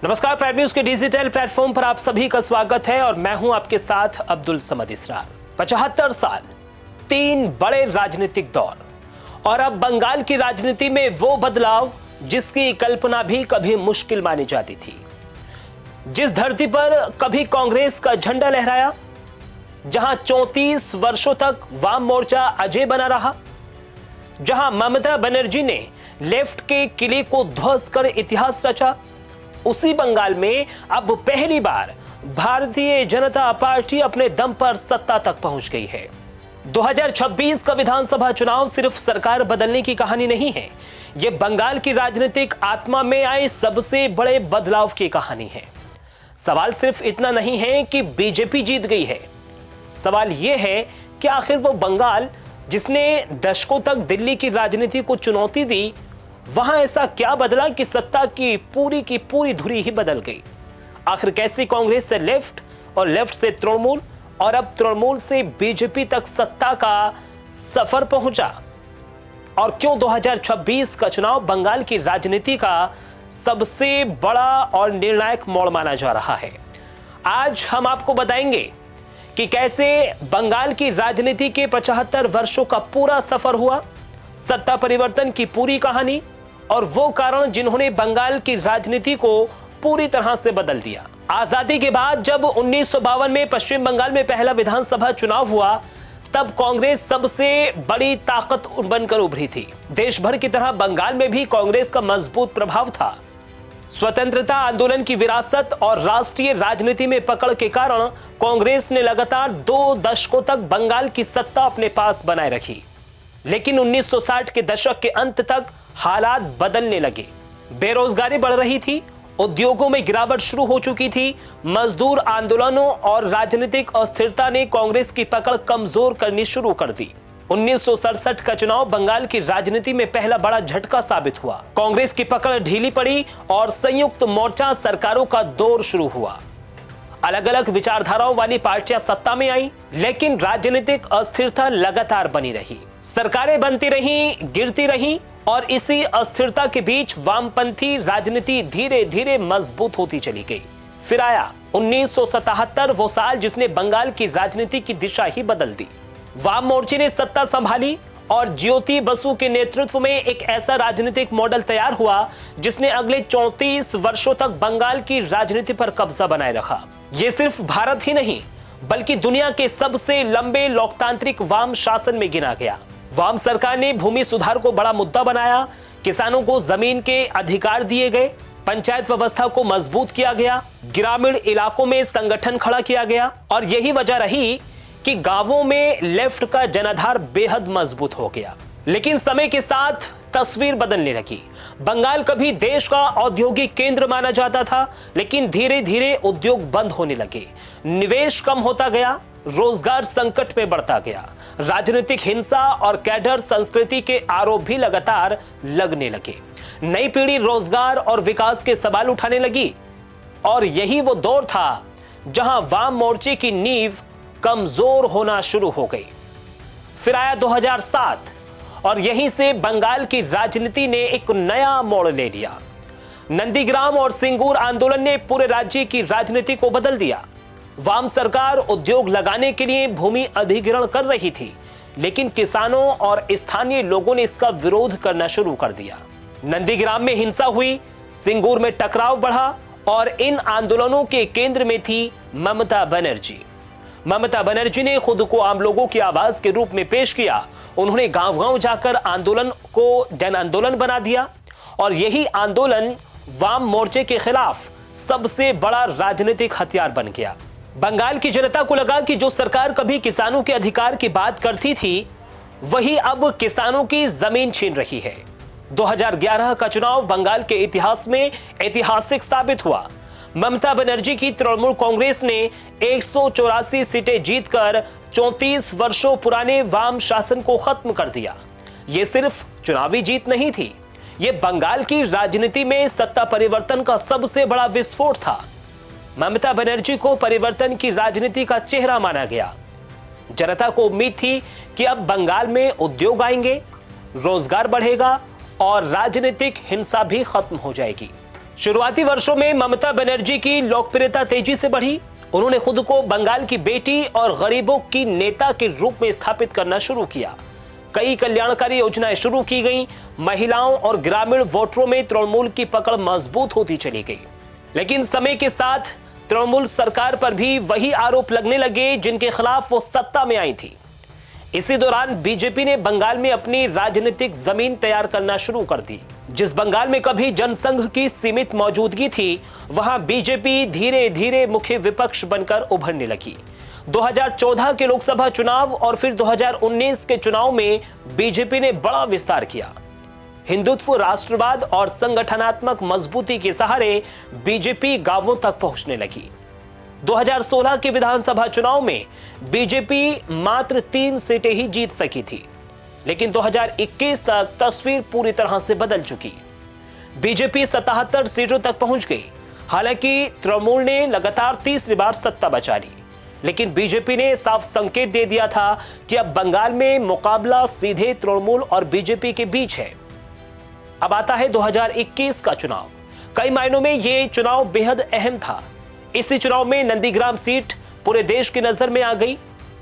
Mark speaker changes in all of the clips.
Speaker 1: नमस्कार, prime news के digital platform पर आप सभी का स्वागत है और मैं हूं आपके साथ अब्दुल समद इसरार। 75 साल, 3 बड़े राजनीतिक दौर और अब बंगाल की राजनीति में वो बदलाव जिसकी कल्पना भी कभी मुश्किल मानी जाती थी। जिस धरती पर कभी कांग्रेस का झंडा लहराया, जहां 34 वर्षों तक वाम मोर्चा अजय बना रहा, जहां ममता बनर्जी ने लेफ्ट के किले को ध्वस्त कर इतिहास रचा, उसी बंगाल में अब पहली बार भारतीय जनता पार्टी अपने दम पर सत्ता तक पहुंच गई है। 2026 का विधानसभा चुनाव सिर्फ सरकार बदलने की कहानी नहीं है, यह बंगाल की राजनीतिक आत्मा में आए सबसे बड़े बदलाव की कहानी है। सवाल सिर्फ इतना नहीं है कि बीजेपी जीत गई है, सवाल यह है कि आखिर वो बंगाल जिसने दशकों तक दिल्ली की राजनीति को चुनौती दी, वहां ऐसा क्या बदला कि सत्ता की पूरी धुरी ही बदल गई। आखिर कैसी कांग्रेस से लेफ्ट और लेफ्ट से तृणमूल और अब तृणमूल से बीजेपी तक सत्ता का सफर पहुंचा, और क्यों 2026 का चुनाव बंगाल की राजनीति का सबसे बड़ा और निर्णायक मोड़ माना जा रहा है। आज हम आपको बताएंगे कि कैसे बंगाल की राजनीति के 75 वर्षों का पूरा सफर हुआ, सत्ता परिवर्तन की पूरी कहानी और वो कारण जिन्होंने बंगाल की राजनीति को पूरी तरह से बदल दिया। आजादी के बाद जब 1952 में पश्चिम बंगाल में पहला विधानसभा चुनाव हुआ, तब कांग्रेस सबसे बड़ी ताकत बनकर उभरी थी। देश भर की तरह बंगाल में भी कांग्रेस का मजबूत प्रभाव था। स्वतंत्रता आंदोलन की विरासत और राष्ट्रीय राजनीति में पकड़ के कारण कांग्रेस ने लगातार 2 दशकों तक बंगाल की सत्ता अपने पास बनाए रखी। लेकिन 1960 के दशक के अंत तक हालात बदलने लगे। बेरोजगारी बढ़ रही थी, उद्योगों में गिरावट शुरू हो चुकी थी, मजदूर आंदोलनों और राजनीतिक अस्थिरता ने कांग्रेस की पकड़ कमजोर करनी शुरू कर दी। 1967 का चुनाव बंगाल की राजनीति में पहला बड़ा झटका साबित हुआ। कांग्रेस की पकड़ ढीली पड़ी और संयुक्त मोर्चा सरकारों का दौर शुरू हुआ। अलग अलग विचारधाराओं वाली पार्टियां सत्ता में आई, लेकिन राजनीतिक अस्थिरता लगातार बनी रही। सरकारें बनती रहीं, गिरती रहीं और इसी अस्थिरता के बीच वामपंथी राजनीति धीरे धीरे मजबूत होती चली गई। फिर आया 1977, वो साल जिसने बंगाल की राजनीति की दिशा ही बदल दी। वाम मोर्चे ने सत्ता संभाली और ज्योति बसु के नेतृत्व में एक ऐसा राजनीतिक मॉडल तैयार हुआ जिसने अगले 34 वर्षों तक बंगाल की राजनीति पर कब्जा बनाए रखा। ये सिर्फ भारत ही नहीं बल्कि दुनिया के सबसे लंबे लोकतांत्रिक वाम शासन में गिना गया। वाम सरकार ने भूमि सुधार को बड़ा मुद्दा बनाया, किसानों को जमीन के अधिकार दिए गए, पंचायत व्यवस्था को मजबूत किया गया, ग्रामीण इलाकों में संगठन खड़ा किया गया और यही वजह रही कि गांवों में लेफ्ट का जनाधार बेहद मजबूत हो गया। लेकिन समय के साथ तस्वीर बदलने लगी। बंगाल कभी देश का औद्योगिक केंद्र माना जाता था, लेकिन धीरे धीरे उद्योग बंद होने लगे, निवेश कम होता गया, रोजगार संकट में बढ़ता गया, राजनीतिक हिंसा और कैडर संस्कृति के आरोप भी लगातार लगने लगे। नई पीढ़ी रोजगार और विकास के सवाल उठाने लगी और यही वो दौर था जहां वाम मोर्चे की नींव कमजोर होना शुरू हो गई। फिर आया 2007 और यहीं से बंगाल की राजनीति ने एक नया मोड़ ले लिया। नंदीग्राम और सिंगूर आंदोलन ने पूरे राज्य की राजनीति को बदल दिया। वाम सरकार उद्योग लगाने के लिए भूमि अधिग्रहण कर रही थी, लेकिन किसानों और स्थानीय लोगों ने इसका विरोध करना शुरू कर दिया। नंदीग्राम में हिंसा हुई, सिंगूर में टकराव बढ़ा और इन आंदोलनों के केंद्र में थी ममता बनर्जी। ममता बनर्जी ने खुद को आम लोगों की आवाज के रूप में पेश किया। उन्होंने गांव-गांव जाकर आंदोलन को जन आंदोलन बना दिया और यही आंदोलन वाम मोर्चे के खिलाफ सबसे बड़ा राजनीतिक हथियार बन गया। बंगाल की जनता को लगा कि जो सरकार कभी किसानों के अधिकार की बात करती थी, वही अब किसानों की जमीन छीन रही है। 2011 का चुनाव बंगाल के इतिहास में ऐतिहासिक साबित हुआ। ममता बनर्जी की तृणमूल कांग्रेस ने 184 सीटें जीतकर 34 वर्षों पुराने वाम शासन को खत्म कर दिया। यह सिर्फ चुनावी जीत नहीं थी, यह बंगाल की राजनीति में सत्ता परिवर्तन का सबसे बड़ा विस्फोट था। ममता बनर्जी को परिवर्तन की राजनीति का चेहरा माना गया। जनता को उम्मीद थी कि अब बंगाल में उद्योग आएंगे, रोजगार बढ़ेगा और राजनीतिक हिंसा भी खत्म हो जाएगी। शुरुआती वर्षों में ममता बनर्जी की लोकप्रियता तेजी से बढ़ी। उन्होंने खुद को बंगाल की बेटी और गरीबों की नेता के रूप में स्थापित करना शुरू किया। कई कल्याणकारी योजनाएं शुरू की गईं। महिलाओं और ग्रामीण वोटरों में तृणमूल की पकड़ मजबूत होती चली गई। लेकिन समय के साथ तृणमूल सरकार पर भी वही आरोप लगने लगे जिनके खिलाफ वो सत्ता में आई थी। इसी दौरान बीजेपी ने बंगाल में अपनी राजनीतिक जमीन तैयार करना शुरू कर दी। जिस बंगाल में कभी जनसंघ की सीमित मौजूदगी थी, वहां बीजेपी धीरे धीरे मुख्य विपक्ष बनकर उभरने लगी। 2014 के लोकसभा चुनाव और फिर 2019 के चुनाव में बीजेपी ने बड़ा विस्तार किया। हिंदुत्व, राष्ट्रवाद और संगठनात्मक मजबूती के सहारे बीजेपी गांवों तक पहुंचने लगी। 2016 के विधानसभा चुनाव में बीजेपी मात्र 3 सीटें ही जीत सकी थी, लेकिन 2021 तक तस्वीर पूरी तरह से बदल चुकी। बीजेपी 77 सीटों तक पहुंच गई। हालांकि तृणमूल ने लगातार तीसरी बार सत्ता बचा ली, लेकिन बीजेपी ने साफ संकेत दे दिया था कि अब बंगाल में मुकाबला सीधे तृणमूल और बीजेपी के बीच है। अब आता है 2021 का चुनाव। कई मायनों में यह चुनाव बेहद अहम था। इसी चुनाव में नंदीग्राम सीट पूरे देश की नजर में आ गई,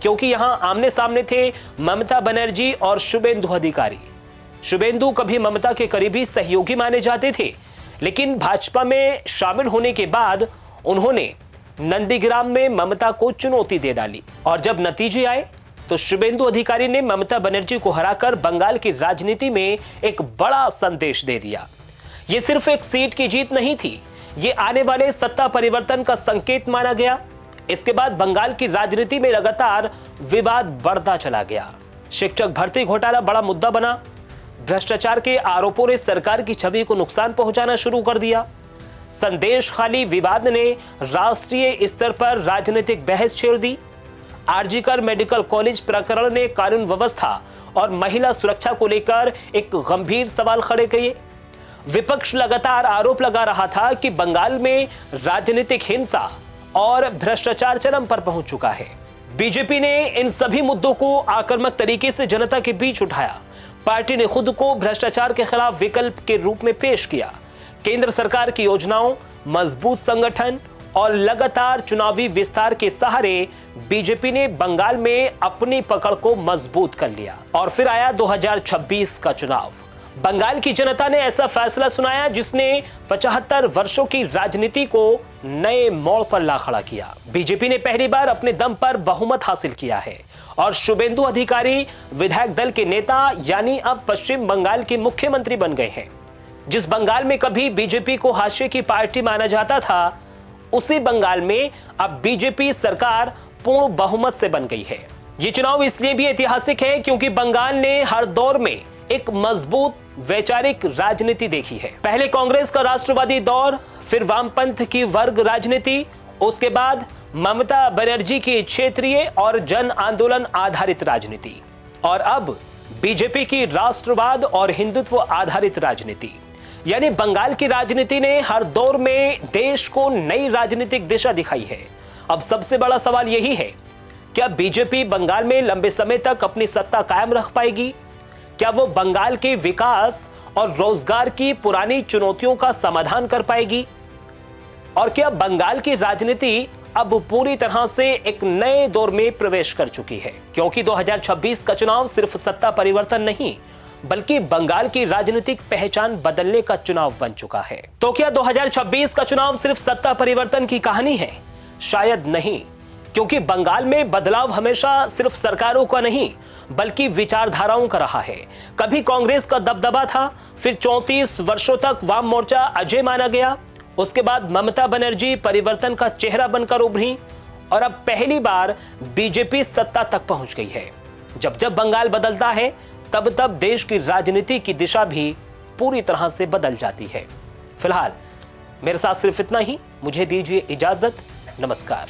Speaker 1: क्योंकि यहां आमने सामने थे ममता बनर्जी और शुभेंदु अधिकारी। शुभेंदु कभी ममता के करीबी सहयोगी माने जाते थे, लेकिन भाजपा में शामिल होने के बाद उन्होंने नंदीग्राम में ममता को चुनौती दे डाली और जब नतीजे आए तो शुभेंदु अधिकारी ने ममता बनर्जी को हराकर बंगाल की राजनीति में एक बड़ा संदेश दे दिया। यह सिर्फ एक सीट की जीत नहीं थी, ये आने वाले सत्ता परिवर्तन का संकेत माना गया। इसके बाद बंगाल की राजनीति में लगातार विवाद बढ़ता चला गया। शिक्षक भर्ती घोटाला बड़ा मुद्दा बना। भ्रष्टाचार के आरोपों ने सरकार की छवि को नुकसान पहुंचाना शुरू कर दिया। संदेश खाली विवाद ने राष्ट्रीय स्तर पर राजनीतिक बहस छेड़ दी। आरजीकर मेडिकल कॉलेज प्रकरण ने कानून व्यवस्था और महिला सुरक्षा को लेकर एक गंभीर सवाल खड़े किए। विपक्ष लगातार आरोप लगा रहा था कि बंगाल में राजनीतिक हिंसा और भ्रष्टाचार चरम पर पहुंच चुका है। बीजेपी ने इन सभी मुद्दों को आक्रामक तरीके से जनता के बीच उठाया। पार्टी ने खुद को भ्रष्टाचार के खिलाफ विकल्प के रूप में पेश किया। केंद्र सरकार की योजनाओं, मजबूत संगठन और लगातार चुनावी विस्तार के सहारे बीजेपी ने बंगाल में अपनी पकड़ को मजबूत कर लिया। और फिर आया 2026 का चुनाव। बंगाल की जनता ने ऐसा फैसला सुनाया जिसने 75 वर्षों की राजनीति को नए मोड़ पर ला खड़ा किया। बीजेपी ने पहली बार अपने दम पर बहुमत हासिल किया है और शुभेंदु अधिकारी विधायक दल के नेता यानी अब पश्चिम बंगाल के मुख्यमंत्री बन गए हैं। जिस बंगाल में कभी बीजेपी को हाशिए की पार्टी माना जाता था, उसी बंगाल में अब बीजेपी सरकार पूर्ण बहुमत से बन गई है। ये चुनाव इसलिए भी ऐतिहासिक है क्योंकि बंगाल ने हर दौर में एक मजबूत वैचारिक राजनीति देखी है। पहले कांग्रेस का राष्ट्रवादी दौर, फिर वामपंथ की वर्ग राजनीति, उसके बाद ममता बनर्जी की क्षेत्रीय और जन आंदोलन आधारित राजनीति और अब बीजेपी की राष्ट्रवाद और हिंदुत्व आधारित राजनीति। यानी बंगाल की राजनीति ने हर दौर में देश को नई राजनीतिक दिशा दिखाई है। अब सबसे बड़ा सवाल यही है, क्या बीजेपी बंगाल में लंबे समय तक अपनी सत्ता कायम रख पाएगी? क्या वो बंगाल के विकास और रोजगार की पुरानी चुनौतियों का समाधान कर पाएगी? और क्या बंगाल की राजनीति अब पूरी तरह से एक नए दौर में प्रवेश कर चुकी है? क्योंकि 2026 का चुनाव सिर्फ सत्ता परिवर्तन नहीं, बल्कि बंगाल की राजनीतिक पहचान बदलने का चुनाव बन चुका है। तो क्या 2026 का चुनाव सिर्फ सत्ता परिवर्तन की कहानी है? शायद नहीं, क्योंकि बंगाल में बदलाव हमेशा सिर्फ सरकारों का नहीं, बल्कि विचारधाराओं का रहा है। कभी कांग्रेस का दबदबा था, फिर 34 वर्षों तक वाम मोर्चा अजय माना गया, उसके बाद ममता बनर्जी परिवर्तन का चेहरा बनकर उभरी और अब पहली बार बीजेपी सत्ता तक पहुंच गई है। जब जब बंगाल बदलता है, तब तब देश की राजनीति की दिशा भी पूरी तरह से बदल जाती है। फिलहाल मेरे साथ सिर्फ इतना ही। मुझे दीजिए इजाजत। नमस्कार।